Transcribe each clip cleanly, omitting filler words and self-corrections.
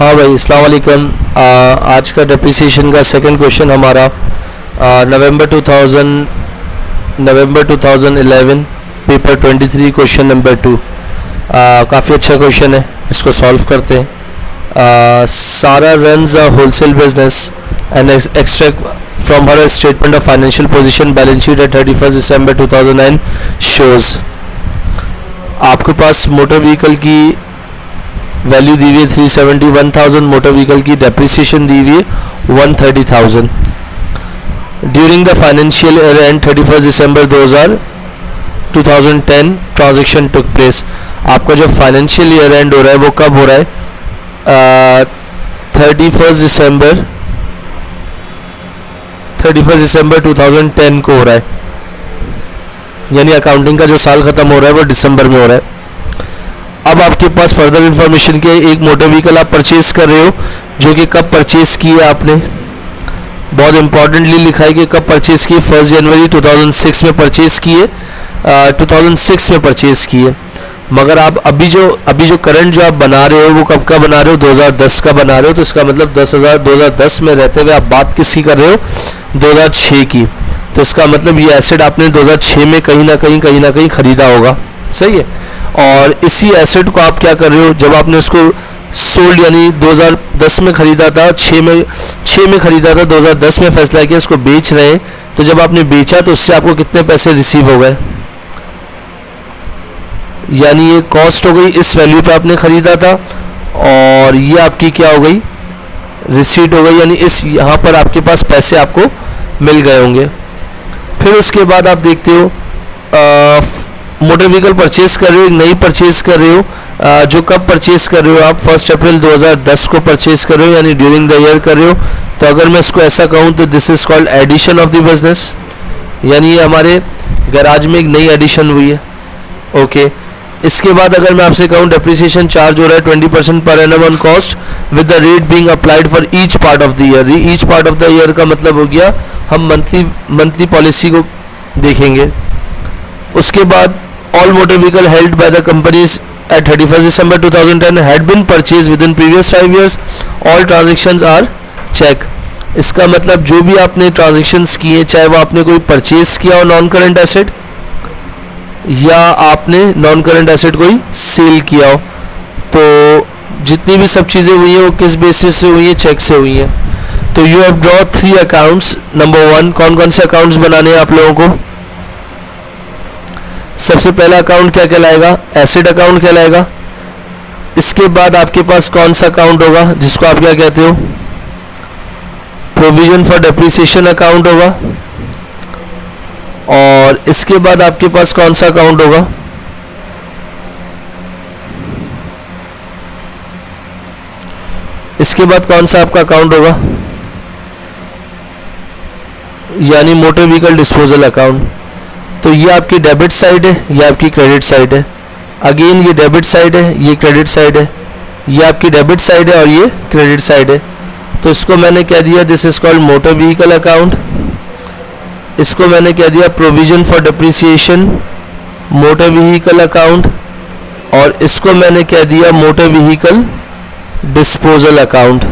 हाँ भाई, अस्सलाम वालेकुम। आज का डेप्रिसिएशन का सेकंड क्वेश्चन हमारा नवंबर 2011 पेपर 23 क्वेश्चन नंबर 2। काफ़ी अच्छा क्वेश्चन है, इसको सॉल्व करते हैं। सारा runs a wholesale business and extract from her statement of financial position balance sheet at 31 December 2009 shows. आपके पास मोटर व्हीकल की वैल्यू दी हुई है 371,000, मोटर व्हीकल की डेप्रिसिएशन दी हुई है 130,000। During the financial year and 31 December 2010 transaction took place. आपका जो financial year and हो रहा है वो कब हो रहा है? 31 दिसंबर 2010 को हो रहा है, यानी अकाउंटिंग का जो साल ख़त्म हो रहा है वो दिसंबर में हो रहा है। अब आपके पास फर्दर इंफॉर्मेशन के एक मोटर व्हीकल आप परचेज कर रहे हो, जो कि कब परचेज की है आपने, बहुत इंपॉर्टेंटली लिखा है कि कब परचेज की है। 1 जनवरी 2006 में परचेज की है, 2006 में परचेज की है। मगर आप अभी जो करंट जो आप बना रहे हो वो कब का बना रहे हो? 2010 का बना रहे हो। तो इसका मतलब 2010 में रहते हुए आप बात किसकी कर रहे हो? 2006 की। तो इसका मतलब ये एसेट आपने 2006 में कहीं ना कहीं ख़रीदा होगा, सही है। और इसी एसेट को आप क्या कर रहे हो, जब आपने उसको सोल्ड यानी 2010 में ख़रीदा था, 6 में ख़रीदा था, 2010 में फैसला किया इसको बेच रहे हैं। तो जब आपने बेचा तो उससे आपको कितने पैसे रिसीव हो गए? यानी ये कॉस्ट हो गई, इस वैल्यू पे आपने ख़रीदा था, और ये आपकी क्या हो गई? रिसीट हो गई, यानी इस यहाँ पर आपके पास पैसे आपको मिल गए होंगे। फिर उसके बाद आप देखते हो मोटर व्हीकल परचेज कर रहे हो, एक नई परचेज कर रहे हो, जो कब परचेज कर रहे हो आप? 1 अप्रैल 2010 को परचेज कर रहे हो, यानी ड्यूरिंग द ईयर कर रहे हो। तो अगर मैं इसको ऐसा कहूँ तो this is called addition of the business, यानी ये हमारे गैराज में एक नई एडिशन हुई है। ओके, इसके बाद अगर मैं आपसे कहूँ डेप्रिसिएशन चार्ज हो रहा है 20% per annum on cost with the rate being applied for each part of the year. Each part of the year का मतलब हो गया हम मंथली पॉलिसी को देखेंगे। उसके बाद all motor vehicle held by the companies at 31st December 2010 had been purchased within previous 5 years. All transactions are check. इसका मतलब जो भी आपने ट्रांजेक्शन्स किए, चाहे वो आपने कोई परचेज किया हो नॉन करंट एसेट, या आपने नॉन करंट एसेट कोई सेल किया हो, तो जितनी भी सब चीज़ें हुई हैं वो किस बेसिस से हुई है? चेक से हुई हैं। तो you have draw 3 accounts. Number 1, कौन कौन से अकाउंट्स बनाने हैं आप लोगों को? सबसे पहला अकाउंट क्या कहलाएगा? एसेट अकाउंट कहलाएगा। इसके बाद आपके पास कौन सा अकाउंट होगा जिसको आप क्या कहते हो? प्रोविजन फॉर डेप्रिसिएशन अकाउंट होगा। और इसके बाद आपके पास कौन सा अकाउंट होगा? इसके बाद कौन सा आपका अकाउंट होगा? यानी मोटर व्हीकल डिस्पोजल अकाउंट। तो ये आपकी डेबिट साइड है, ये आपकी क्रेडिट साइड है। अगेन ये डेबिट साइड है, ये क्रेडिट साइड है। ये आपकी डेबिट साइड है और ये क्रेडिट साइड है। तो इसको मैंने कह दिया this is called motor vehicle account. इसको मैंने कह दिया provision for depreciation motor vehicle account, और इसको मैंने कह दिया मोटर व्हीकल डिस्पोजल अकाउंट।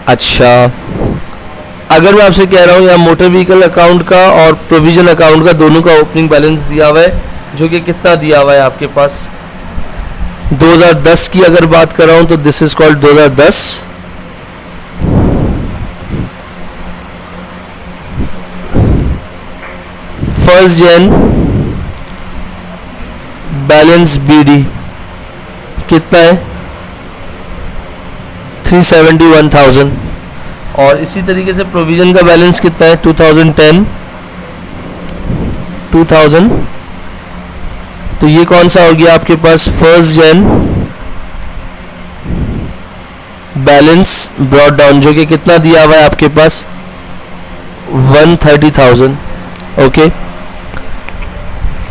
अच्छा, अगर मैं आपसे कह रहा हूँ यहाँ मोटर व्हीकल अकाउंट का और प्रोविजन अकाउंट का दोनों का ओपनिंग बैलेंस दिया हुआ है, जो कि कितना दिया हुआ है आपके पास? 2010 की अगर बात कर रहा हूँ तो दिस इज कॉल्ड 2010। फर्स्ट जन बैलेंस बीडी कितना है? 371,000। और इसी तरीके से प्रोविजन का बैलेंस कितना है? 2010। तो ये कौन सा हो गया आपके पास? फर्स्ट जन बैलेंस ब्रॉट डाउन, जो कि कितना दिया हुआ है आपके पास? 130,000। ओके,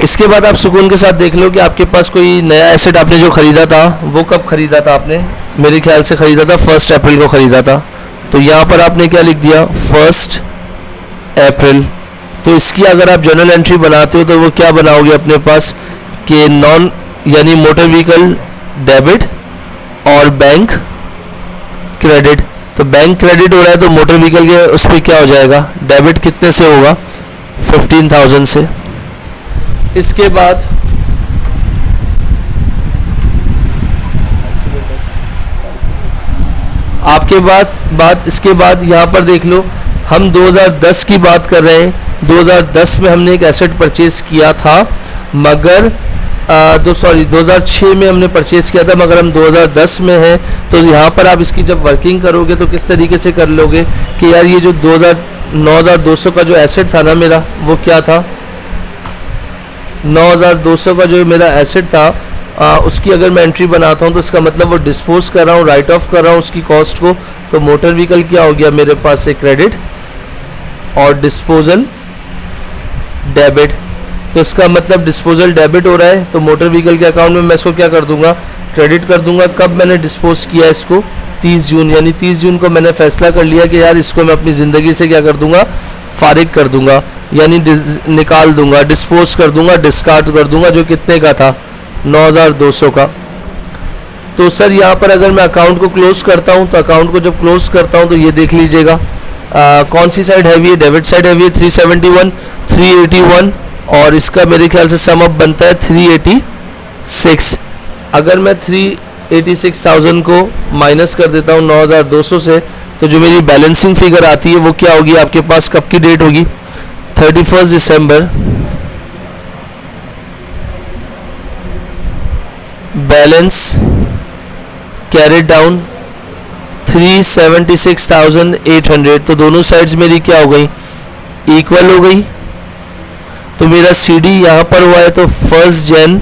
इसके बाद आप सुकून के साथ देख लो कि आपके पास कोई नया एसेट आपने जो ख़रीदा था वो कब ख़रीदा था आपने? मेरे ख्याल से ख़रीदा था 1 अप्रैल को ख़रीदा था। तो यहाँ पर आपने क्या लिख दिया? 1 अप्रैल। तो इसकी अगर आप जर्नल एंट्री बनाते हो तो वो क्या बनाओगे अपने पास कि नॉन यानी मोटर व्हीकल डेबिट और बैंक क्रेडिट। तो बैंक क्रेडिट हो रहा है तो मोटर व्हीकल के उस पर क्या हो जाएगा, डेबिट कितने से होगा, 15,000 से। इसके बाद आपके बात इसके बाद यहाँ पर देख लो, हम 2010 की बात कर रहे हैं। 2010 में हमने एक एसेट परचेज किया था, मगर 2006 में हमने परचेज किया था, मगर हम 2010 में हैं। तो यहाँ पर आप इसकी जब वर्किंग करोगे तो किस तरीके से कर लोगे कि यार ये जो 9,200 का जो एसेट था ना मेरा, वो क्या था, 9,200 का जो मेरा एसेट था, उसकी अगर मैं एंट्री बनाता हूँ तो इसका मतलब वो डिस्पोज कर रहा हूँ, राइट ऑफ कर रहा हूँ उसकी कॉस्ट को। तो मोटर व्हीकल क्या हो गया मेरे पास से क्रेडिट और डिस्पोजल डेबिट। तो इसका मतलब डिस्पोजल डेबिट हो रहा है, तो मोटर व्हीकल के अकाउंट में मैं इसको क्या कर दूंगा, क्रेडिट कर दूंगा। कब मैंने डिस्पोज किया इसको, 30 जून, यानी 30 जून को मैंने फैसला कर लिया कि यार इसको मैं अपनी ज़िंदगी से क्या कर दूंगा, फारिग कर दूंगा, यानी निकाल दूंगा, डिस्पोज कर दूंगा, डिस्कार्ड कर दूंगा, जो कितने का था, 9,200 का। तो सर यहाँ पर अगर मैं अकाउंट को क्लोज करता हूँ, तो अकाउंट को जब क्लोज करता हूँ तो ये देख लीजिएगा कौन सी साइड हैवी है, डेबिट साइड हैवी है, 371, 381, और इसका मेरे ख्याल से सम अप बनता है 386। अगर मैं 386,000 को माइनस कर देता हूँ 9,200 से, तो जो मेरी बैलेंसिंग फिगर आती है वो क्या होगी, आपके पास कब की डेट होगी, 31 दिसंबर। Balance carried down 376,800। तो दोनों साइड्स मेरी क्या हो गई, इक्वल हो गई। तो मेरा CD यहाँ पर हुआ है, तो 1 जन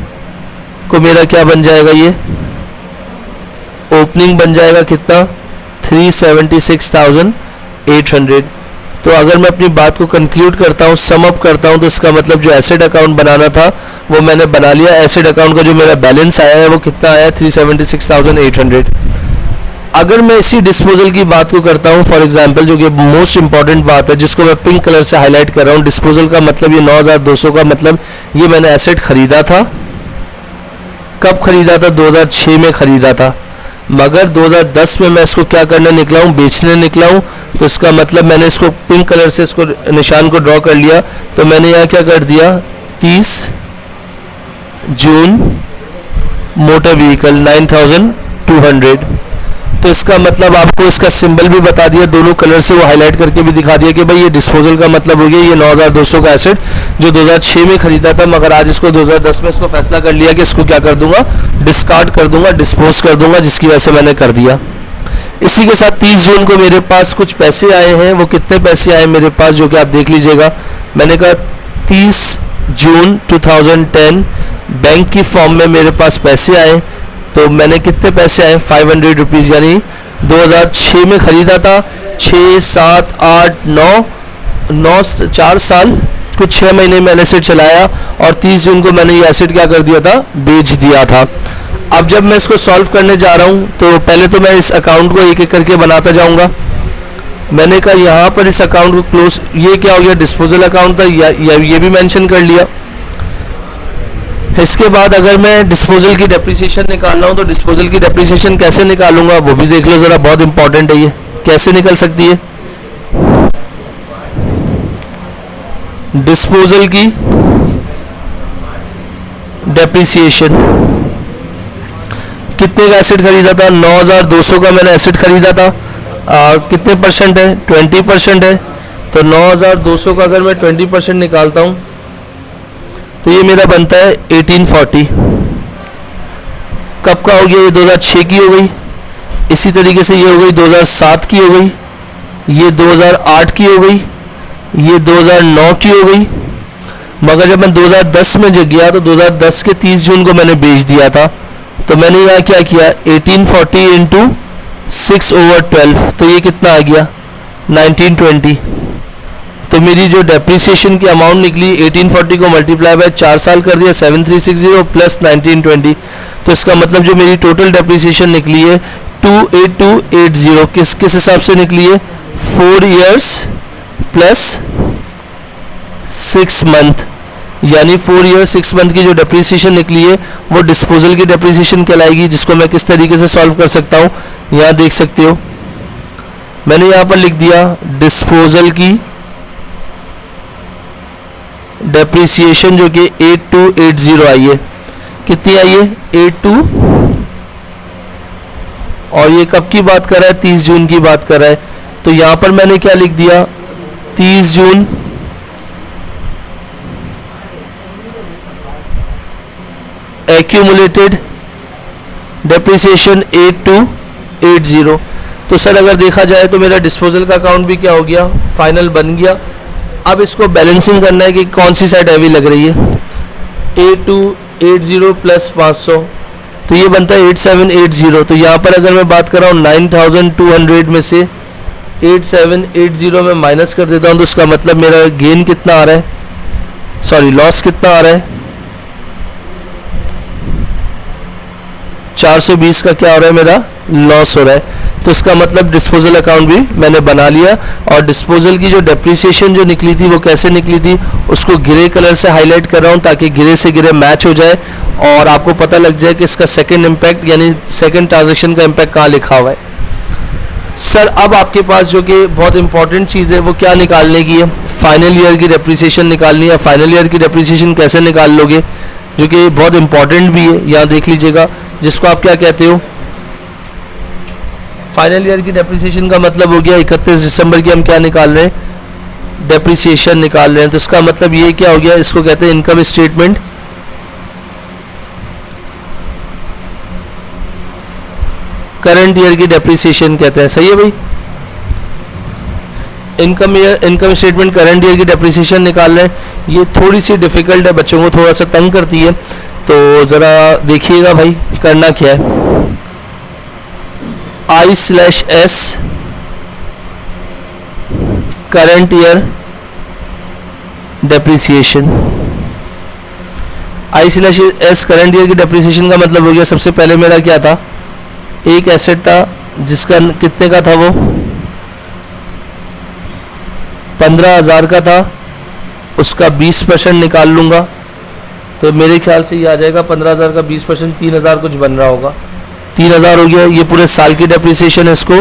को मेरा क्या बन जाएगा, ये ओपनिंग बन जाएगा कितना, 376,800। तो अगर मैं अपनी बात को कंक्लूड करता हूँ, सम अप करता हूँ, तो इसका मतलब जो एसेट अकाउंट बनाना था वो मैंने बना लिया। एसेट अकाउंट का जो मेरा बैलेंस आया है वो कितना आया, 376,800। अगर मैं इसी डिस्पोजल की बात को करता हूँ, फॉर एग्जांपल, जो कि मोस्ट इंपॉर्टेंट बात है जिसको मैं पिंक कलर से हाईलाइट कर रहा हूँ, डिस्पोजल का मतलब ये 9,200 का मतलब ये मैंने एसेट खरीदा था। कब खरीदा था, 2006 में खरीदा था, मगर 2010 में मैं इसको क्या करने निकला हूँ, बेचने निकला हूँ। तो इसका मतलब मैंने इसको पिंक कलर से इसको निशान को ड्रॉ कर लिया। तो मैंने यहाँ क्या कर दिया, 30 जून मोटर व्हीकल 9,200। तो इसका मतलब आपको इसका सिंबल भी बता दिया, दोनों कलर से वो हाईलाइट करके भी दिखा दिया कि भाई ये डिस्पोजल का मतलब हो गया ये 9,200 का एसेट जो 2006 में खरीदा था, मगर आज इसको 2010 में इसको फैसला कर लिया कि इसको क्या कर दूंगा, डिस्कार्ड कर दूंगा, डिस्पोज कर दूंगा, जिसकी वजह से मैंने कर दिया। इसी के साथ 30 जून को मेरे पास कुछ पैसे आए हैं। वो कितने पैसे आए मेरे पास, जो कि आप देख लीजिएगा। मैंने कहा 30 जून 2010 बैंक की फॉर्म में मेरे पास पैसे आए। तो मैंने कितने पैसे आए, 500 रुपीज़, यानी 2006 में ख़रीदा था, 6, 7, 8, 9 4 साल कुछ 6 महीने मैंने एसेट चलाया और 30 जून को मैंने ये एसेट क्या कर दिया था, बेच दिया था। अब जब मैं इसको सॉल्व करने जा रहा हूँ तो पहले तो मैं इस अकाउंट को एक एक करके बनाता जाऊँगा। मैंने कहा यहाँ पर इस अकाउंट को क्लोज, ये क्या हो गया, डिस्पोजल अकाउंट था, ये भी मेंशन कर लिया। इसके बाद अगर मैं डिस्पोजल की डेप्रिसिएशन निकालना हूँ तो डिस्पोजल की डेप्रिसिएशन कैसे निकालूंगा वो भी देख लो ज़रा, बहुत इंपॉर्टेंट है ये। कैसे निकल सकती है डिस्पोजल की डेप्रिसिएशन? कितने का एसेट खरीदा था, 9,200 का मैंने एसेट खरीदा था। कितने परसेंट है, 20% है। तो 9,200 का अगर मैं 20% निकालता हूँ तो ये मेरा बनता है 1840। कब का हो गया, ये 2006 की हो गई। इसी तरीके से ये हो गई 2007 की हो गई, ये 2008 की हो गई, ये 2009 की हो गई। मगर जब मैं 2010 में जग गया तो 2010 के 30 जून को मैंने बेच दिया था। तो मैंने यहाँ क्या किया, 1840 इंटू 6/12, तो ये कितना आ गया, 1920। तो मेरी जो डेप्रिसिएशन की अमाउंट निकली 1840 को मल्टीप्लाई बाय 4 साल कर दिया, 7360 प्लस 1920। तो इसका मतलब जो मेरी टोटल डेप्रिसिएशन निकली है 28280। किस हिसाब से निकली है, 4 years प्लस 6 month, यानी 4 ईयर 6 मंथ की जो डेप्रीसिएशन निकली है वो डिस्पोजल की डेप्रीसिएशन कहलाएगी, जिसको मैं किस तरीके से सॉल्व कर सकता हूँ यहाँ देख सकते हो। मैंने यहाँ पर लिख दिया डिस्पोजल की डेप्रीसिएशन जो कि 8280 आई है। कितनी आई है? 82, और ये कब की बात कर रहा है? 30 जून की बात कर रहा है। तो यहाँ पर मैंने क्या लिख दिया? 30 जून एक्यूमुलेटेड डेप्रीसिएशन 8280। तो सर अगर देखा जाए तो मेरा डिस्पोजल का अकाउंट भी क्या हो गया? फाइनल बन गया। अब इसको बैलेंसिंग करना है कि कौन सी साइड हैवी लग रही है। 8280 प्लस 500 तो ये बनता है 8780। तो यहाँ पर अगर मैं बात कर रहा हूँ 9200 में से 8780 में माइनस कर देता हूँ, तो इसका मतलब मेरा गेन कितना आ रहा है, सॉरी लॉस कितना आ रहा है? 420 का क्या हो रहा है? मेरा लॉस हो रहा है। तो इसका मतलब डिस्पोजल अकाउंट भी मैंने बना लिया। और डिस्पोजल की जो डेप्रीसिएशन जो निकली थी वो कैसे निकली थी उसको ग्रे कलर से हाईलाइट कर रहा हूँ ताकि ग्रे से ग्रे मैच हो जाए और आपको पता लग जाए कि इसका सेकंड इम्पैक्ट यानी सेकंड ट्रांजैक्शन का इम्पैक्ट कहाँ लिखा हुआ है। सर अब आपके पास जो कि बहुत इंपॉर्टेंट चीज़ है वो क्या निकालने की है? फाइनल ईयर की डेप्रीसिएशन निकालनी है। फाइनल ईयर की डेप्रीसिएशन कैसे निकाल लोगे, जो कि बहुत इंपॉर्टेंट भी है, यहाँ देख लीजिएगा, जिसको आप क्या कहते हो? फाइनल ईयर की डेप्रीसिएशन का मतलब हो गया 31 दिसंबर की हम क्या निकाल रहे हैं? डेप्रीसिएशन निकाल रहे हैं। तो इसका मतलब ये क्या हो गया? इसको कहते हैं इनकम स्टेटमेंट करंट ईयर की डेप्रीसिएशन कहते हैं। सही है भाई? इनकम स्टेटमेंट करंट ईयर की डेप्रीसिएशन निकाल रहे हैं। ये थोड़ी सी डिफिकल्ट है, बच्चों को थोड़ा सा तंग करती है, तो ज़रा देखिएगा भाई करना क्या है। I/S current year depreciation. I/S current year की डेप्रीसिएशन का मतलब हो गया, सबसे पहले मेरा क्या था? एक एसेट था जिसका कितने का था? वो 15,000 का था, उसका 20% निकाल लूँगा तो मेरे ख्याल से ये आ जाएगा 15,000 का 20% 3,000 कुछ बन रहा होगा। 3,000 हो गया। ये पूरे साल की डेप्रीसिएशन है इसको।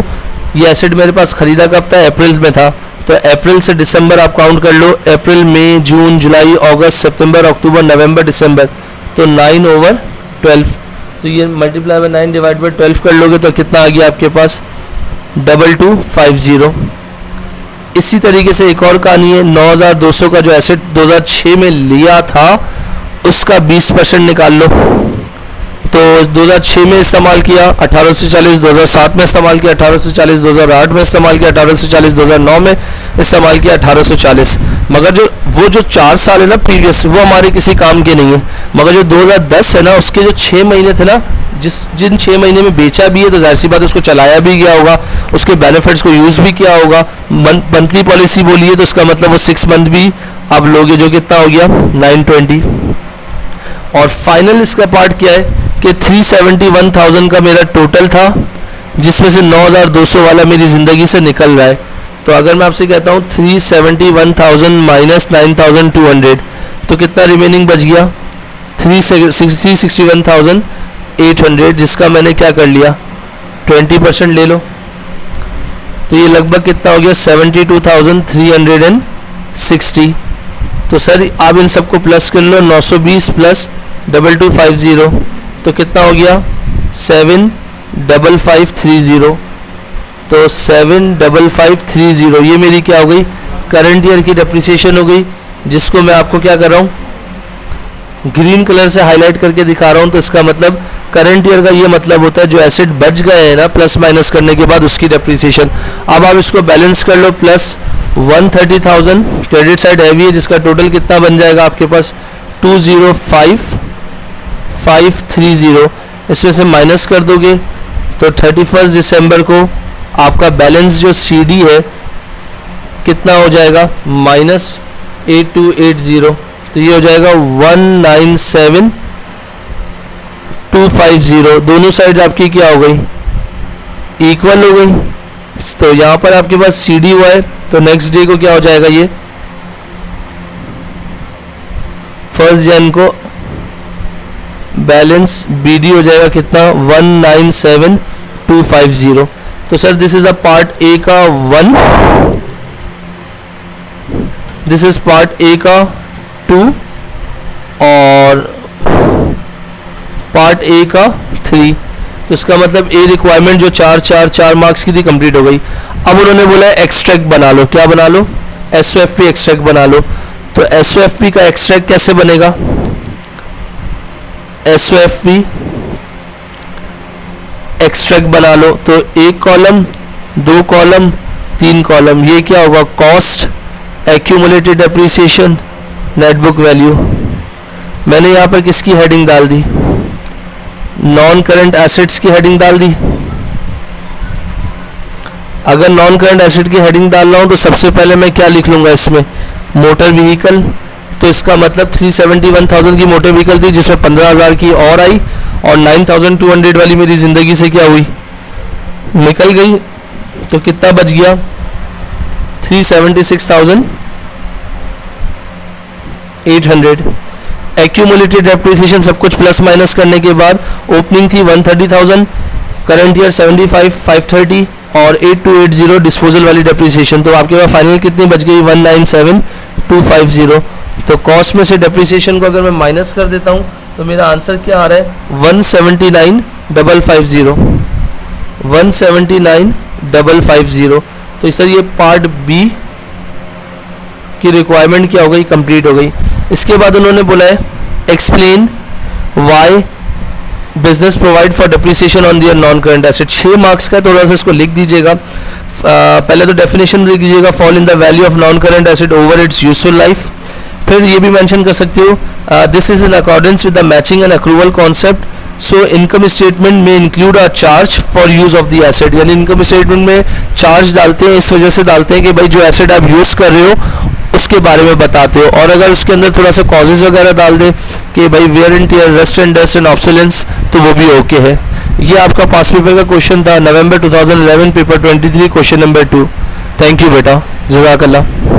ये एसेट मेरे पास खरीदा कब था? अप्रैल में था। तो अप्रैल से दिसंबर आप काउंट कर लो, अप्रैल मई जून जुलाई अगस्त सितंबर अक्टूबर नवंबर दिसंबर, तो 9/12। तो ये मल्टीप्लाई बाय 9 डिवाइड बाय 12 कर लोगे तो कितना आ गया आपके पास? 2250। इसी तरीके से एक और कहानी है। 9,200 का जो एसेट 2006 में लिया था उसका 20% निकाल लो। तो 2006 में इस्तेमाल किया 1840, 2007 में इस्तेमाल किया 1840, 2008 में इस्तेमाल किया 1840, 2009 में इस्तेमाल किया 1840। मगर जो वो जो 4 साल है ना प्रीवियस, वो हमारे किसी काम के नहीं है। मगर जो 2010 है ना, उसके जो 6 महीने थे ना, जिन 6 महीने में बेचा भी है तो जाहिर सी बात है उसको चलाया भी गया होगा, उसके बेनिफिट्स को यूज़ भी किया होगा। मंथली पॉलिसी बोलिए तो उसका मतलब वो 6 मंथ भी आप लोगे, जो कितना हो गया 920। और फाइनल इसका पार्ट क्या है कि 371,000 का मेरा टोटल था, जिसमें से 9,200 वाला मेरी ज़िंदगी से निकल रहा है। तो अगर मैं आपसे कहता हूँ 371,000 माइनस 9,200 तो कितना रिमेनिंग बच गया? 361,800, जिसका मैंने क्या कर लिया 20% ले लो। तो ये लगभग कितना हो गया 72,360। तो सर आप इन सबको प्लस कर लो, 920 प्लस 2250 तो कितना हो गया 75530। तो 75530 ये मेरी क्या हो गई? करंट ईयर की डेप्रिसिएशन हो गई, जिसको मैं आपको क्या कर रहा हूँ ग्रीन कलर से हाईलाइट करके दिखा रहा हूँ। तो इसका मतलब करंट ईयर का ये मतलब होता है जो एसेट बच गए हैं ना प्लस माइनस करने के बाद उसकी डेप्रिसिएशन। अब आप इसको बैलेंस कर लो, प्लस 130,000 क्रेडिट साइड हैवी है, जिसका टोटल कितना बन जाएगा आपके पास 205,530। इसमें से माइनस कर दोगे तो 31 दिसंबर को आपका बैलेंस जो CD है कितना हो जाएगा -8280। तो ये हो जाएगा 197,250। दोनों साइड आपकी क्या हो गई? इक्वल हो गई। तो यहाँ पर आपके पास CD हुआ है, तो नेक्स्ट डे को क्या हो जाएगा ये 1 जन को बैलेंस BD हो जाएगा कितना 197250। तो sir this is the part A का 1, दिस इज पार्ट ए का 2 और पार्ट ए का 3। तो इसका मतलब ए रिक्वायरमेंट जो 4 मार्क्स की थी कंप्लीट हो गई। अब उन्होंने बोला एक्सट्रैक्ट बना लो। क्या बना लो? SOFP एक्सट्रैक्ट बना लो। तो SOFP का एक्सट्रैक्ट कैसे बनेगा? SOFP एक्सट्रैक्ट बना लो तो 1 कॉलम 2 कॉलम 3 कॉलम, ये क्या होगा? Cost, accumulated depreciation, net book value. मैंने यहाँ पर किसकी हेडिंग डाल दी? नॉन करंट एसेट्स की हेडिंग डाल दी। अगर नॉन करंट एसेट की हेडिंग डाल रहा हूँ तो सबसे पहले मैं क्या लिख लूँगा इसमें? Motor vehicle. तो इसका मतलब 371,000 की मोटर व्हीकल थी जिसमें 15,000 की और आई और 9,200 वाली मेरी ज़िंदगी से क्या हुई? निकल गई। तो कितना बच गया? 376,800। एक्यूमुलेटेड डेप्रिसिएशन सब कुछ प्लस माइनस करने के बाद ओपनिंग थी 130,000, करंट ईयर 75,530 और 8280 डिस्पोजल वाली डेप्रिसिएशन। तो आपके पास फाइनल कितनी बच गई? 197,250। तो कॉस्ट में से डेप्रिसिएशन को अगर मैं माइनस कर देता हूँ तो मेरा आंसर क्या आ रहा है? 179,550। 179,550। तो सर ये पार्ट बी की रिक्वायरमेंट क्या हो गई? कंप्लीट हो गई। इसके बाद उन्होंने बोला है explain why business provide for depreciation on their non current asset. 6 marks का, थोड़ा सा इसको लिख दीजिएगा। पहले तो डेफिनेशन लिख दीजिएगा, fall in the value of non current asset over its useful life. फिर ये भी मेंशन कर सकते हो this is in accordance with the matching and accrual concept. So income statement में include a charge for use of the asset. यानी income statement में charge डालते हैं, इस वजह से डालते हैं कि भाई जो एसेट आप यूज़ कर रहे हो उसके बारे में बताते हो। और अगर उसके अंदर थोड़ा सा कॉजेज वगैरह डाल दे कि भाई wear and tear, rust and dust and obsolescence, तो वो भी ओके है। ये आपका पास पेपर का क्वेश्चन था, नवंबर 2011, paper 23, question number 2। Thank you बेटा, जज़ाकल्लाह।